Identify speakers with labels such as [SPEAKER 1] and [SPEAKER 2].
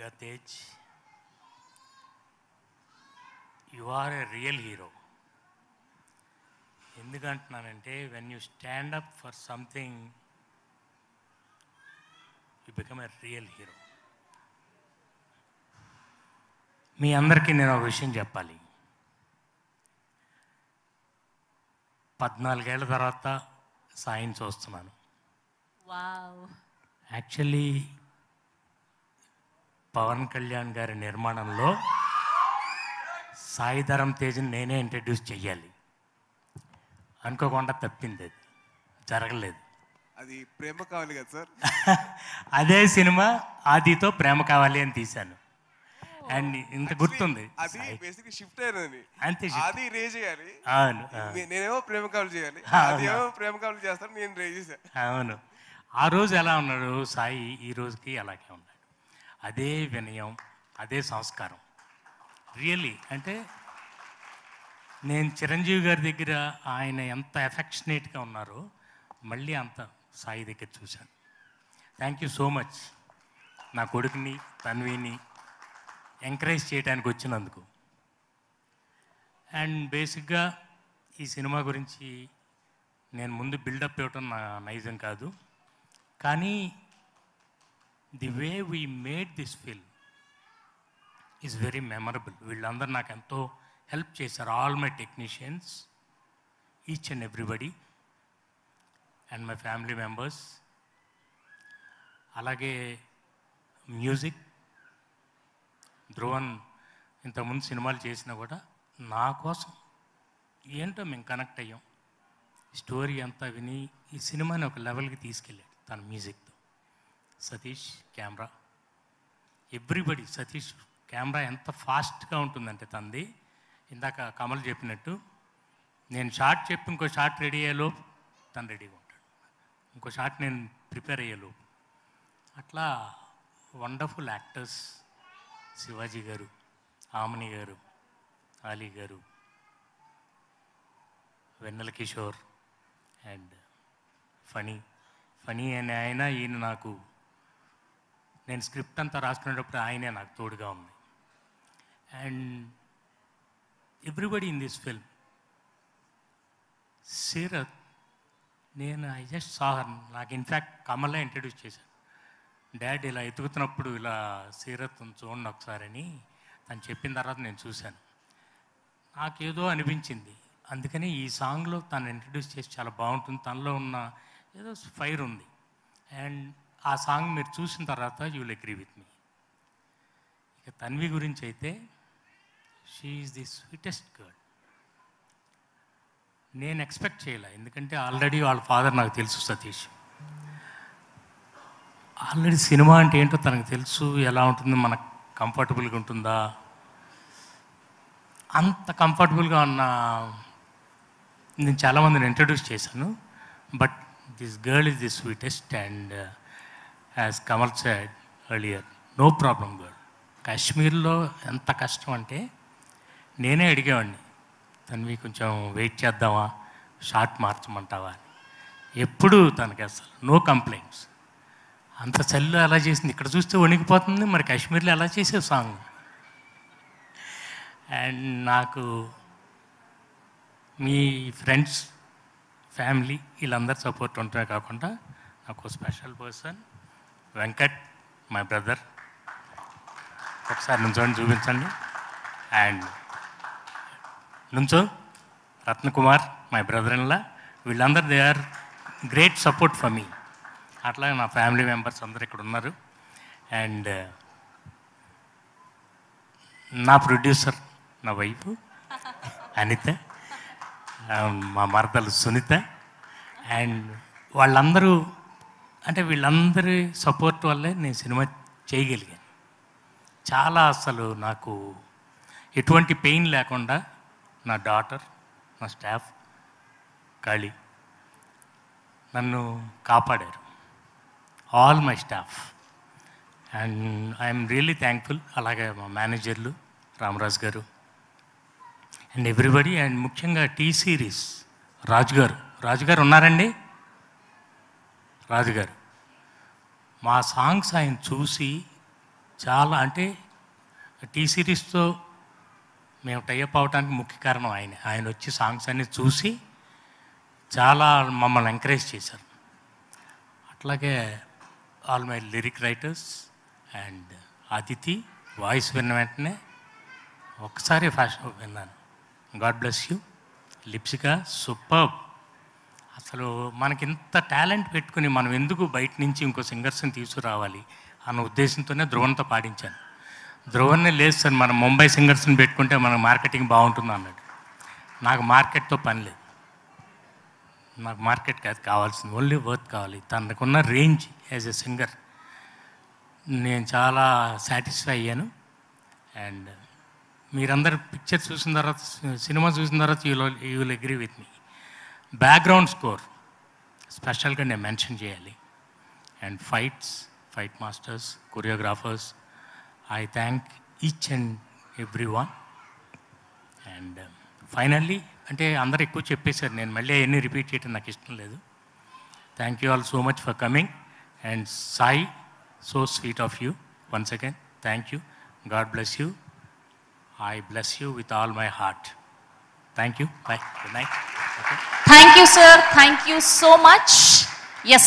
[SPEAKER 1] Mega Tej, you are a real hero. ఎందుకంటున్నానంటే when you stand up for something, you become a real hero. మీ అందరికీ నేను ఒక విషయం చెప్పాలి. 14 ఏళ్ల తర్వాత సాయిని చూస్తున్నాను. యాక్చువల్లీ పవన్ కళ్యాణ్ గారి నిర్మాణంలో సాయి ధరమ్ తేజ్ని నేనే ఇంట్రడ్యూస్ చెయ్యాలి అనుకోకుండా తప్పింది, అది జరగలేదు.
[SPEAKER 2] అది ప్రేమ కావాలి కదా సార్.
[SPEAKER 1] అదే సినిమా ఆదితో ప్రేమ కావాలి అని తీశాను. అండ్ ఇంత గుర్తుంది,
[SPEAKER 2] అది బేసిక్లీ షిఫ్ట్ అయినది.
[SPEAKER 1] అంతే,
[SPEAKER 2] అది రే చేయాలి.
[SPEAKER 1] అవును,
[SPEAKER 2] నేనేమో ప్రేమ కావాలి చేయాలి, అదేమో ప్రేమ కావాలి చేస్తాను, నేను రే చేశాను.
[SPEAKER 1] అవును. ఆ రోజు ఎలా ఉన్నాడు సాయి, ఈ రోజుకి అలాగే ఉన్నాడు. అదే వినయం, అదే సంస్కారం. రియల్లీ అంటే నేను చిరంజీవి గారి దగ్గర ఆయన ఎంత ఎఫెక్షనేట్గా ఉన్నారో మళ్ళీ అంత సాయి దగ్గర చూశాను. థ్యాంక్ యూ సో మచ్ నా కొడుకుని తన్విని ఎంకరేజ్ చేయడానికి వచ్చినందుకు. అండ్ బేసిక్గా ఈ సినిమా గురించి నేను ముందు బిల్డప్ ఇవ్వటం నా నైజం కాదు, కానీ the way we made this film is very memorable. వీళ్ళందరూ నాకు ఎంతో హెల్ప్ చేశారు. All my technicians, each and everybody, and my family members. అలాగే మ్యూజిక్, ధ్రువన్ ఇంతకుముందు సినిమాలు చేసినా కూడా నా కోసం ఏంటో మేము కనెక్ట్ అయ్యాం. స్టోరీ అంతా విని ఈ సినిమాని ఒక లెవెల్కి తీసుకెళ్ళాడు తన మ్యూజిక్తో. Satish camera, everybody. Satish camera ఎంత ఫాస్ట్గా ఉంటుందంటే తనది. ఇందాక కమల్ చెప్పినట్టు నేను షార్ట్ చెప్పి ఇంకో షార్ట్ రెడీ అయ్యేలోపు తను రెడీగా ఉంటాడు, ఇంకో షార్ట్ నేను ప్రిపేర్ అయ్యేలోపు. అట్లా వండర్ఫుల్ యాక్టర్స్, శివాజీ గారు, ఆమని గారు, ఆలీ గారు, వెన్నెల కిషోర్, అండ్ ఫనీ అనే ఆయన. ఈయన నాకు, నేను స్క్రిప్ట్ అంతా రాసుకునేటప్పుడు ఆయనే నాకు తోడుగా ఉంది. And everybody in this film. Seerat, నేను ఐ జస్ట్ సా హర్. నాకు ఇన్ఫ్యాక్ట్ కమలే ఇంట్రడ్యూస్ చేశాను. డాడ్ ఇలా ఎతుకుతున్నప్పుడు ఇలా సీరత్ చూడండి ఒకసారని తను చెప్పిన తర్వాత నేను చూశాను. నాకేదో అనిపించింది, అందుకని ఈ సాంగ్లో తను ఇంట్రడ్యూస్ చేసి చాలా బాగుంటుంది, తనలో ఉన్న ఏదో ఫైర్ ఉంది. అండ్ ఆ సాంగ్ మీరు చూసిన తర్వాత you will agree with me. ఇక తన్వి గురించి అయితే, she is the sweetest girl. నేను ఎక్స్పెక్ట్ చేయలే, ఎందుకంటే ఆల్రెడీ వాళ్ళ ఫాదర్ నాకు తెలుసు, సతీష్. ఆల్రెడీ సినిమా అంటే ఏంటో తనకు తెలుసు, ఎలా ఉంటుంది, మనకు కంఫర్టబుల్గా ఉంటుందా. అంత కంఫర్టబుల్గా ఉన్న నేను చాలామందిని ఇంట్రడ్యూస్ చేశాను, but this girl is the sweetest. And as Kamal said earlier, no problem girl. కాశ్మీర్లో ఎంత కష్టం అంటే నేనే అడిగేవాడిని, తనవి కొంచెం వెయిట్ చేద్దామా, షార్ట్ మార్చమంటావా అని. ఎప్పుడు తనకి అసలు నో కంప్లైంట్స్. అంత చల్లు ఎలా చేసింది, ఇక్కడ చూస్తే వణికిపోతుంది, మరి కాశ్మీర్లో ఎలా చేసే సాంగ్. అండ్ నాకు మీ ఫ్రెండ్స్, ఫ్యామిలీ వీళ్ళందరూ సపోర్ట్ ఉంటమే కాకుండా నాకు special person Venkat, my brother. ఒకసారి నుంచోండి, చూపించండి. అండ్ నుంచో రత్నకుమార్, మై బ్రదర్ ఇన్లా. వీళ్ళందరూ they are great support for me. అట్లాగే నా ఫ్యామిలీ మెంబర్స్ అందరు ఇక్కడ ఉన్నారు. అండ్ నా ప్రొడ్యూసర్, నా వైఫ్ అనిత, మా మరదలు సునీత. అండ్ వాళ్ళందరూ, అంటే వీళ్ళందరి సపోర్ట్ వల్లే నేను సినిమా చేయగలిగాను. చాలా అసలు నాకు ఎటువంటి పెయిన్ లేకుండా నా డాటర్, నా స్టాఫ్, కాళీ నన్ను కాపాడారు. All my staff. And I'm really thankful. అలాగే మా మేనేజర్లు రామరాజు గారు అండ్ ఎవ్రీబడి. అండ్ ముఖ్యంగా టీ సిరీస్ రాజుగారు ఉన్నారండి. రాజుగారు మా సాంగ్స్ ఆయన చూసి చాలా అంటే టీ సిరీస్తో మేము టైఅప్ అవడానికి ముఖ్య కారణం ఆయన వచ్చి సాంగ్స్ అన్నీ చూసి చాలా మమ్మల్ని ఎంకరేజ్ చేశారు. అట్లాగే all my lyric writers and Aditi voice విన్న వెంటనే ఒక్కసారి ఫ్యాషన్ విన్నాను. God bless you. Lipsika super. అసలు మనకింత టాలెంట్ పెట్టుకుని మనం ఎందుకు బయట నుంచి ఇంకో సింగర్స్ని తీసుకురావాలి అన్న ఉద్దేశంతోనే ధ్రువన్తో పాడించాను. ధ్రువన్నే లేదు సార్, మనం ముంబై సింగర్స్ని పెట్టుకుంటే మన మార్కెటింగ్ బాగుంటుంది అన్నాడు. నాకు మార్కెట్తో పని లేదు, నాకు మార్కెట్ కాదు కావాల్సింది, ఓన్లీ వర్త్ కావాలి. తనకున్న రేంజ్ యాజ్ ఎ సింగర్ నేను చాలా సాటిస్ఫై అయ్యాను. అండ్ మీరందరూ పిక్చర్ చూసిన తర్వాత, సినిమా చూసిన తర్వాత you will agree with me. Background score స్పెషల్గా నేను మెన్షన్ చేయాలి. And fight masters, choreographers, I thank each and every one. And finally అంటే అందరు ఎక్కువ చెప్పేశారు, నేను మళ్ళీ అవన్నీ రిపీట్ చేయడం నాకు ఇష్టం లేదు. Thank you all so much for coming. And Sai, so sweet of you. Once again thank you. God bless you. I bless you with all my heart. Thank you. Bye. Good night. Okay.
[SPEAKER 3] Thank you, sir. Thank you so much. Yes.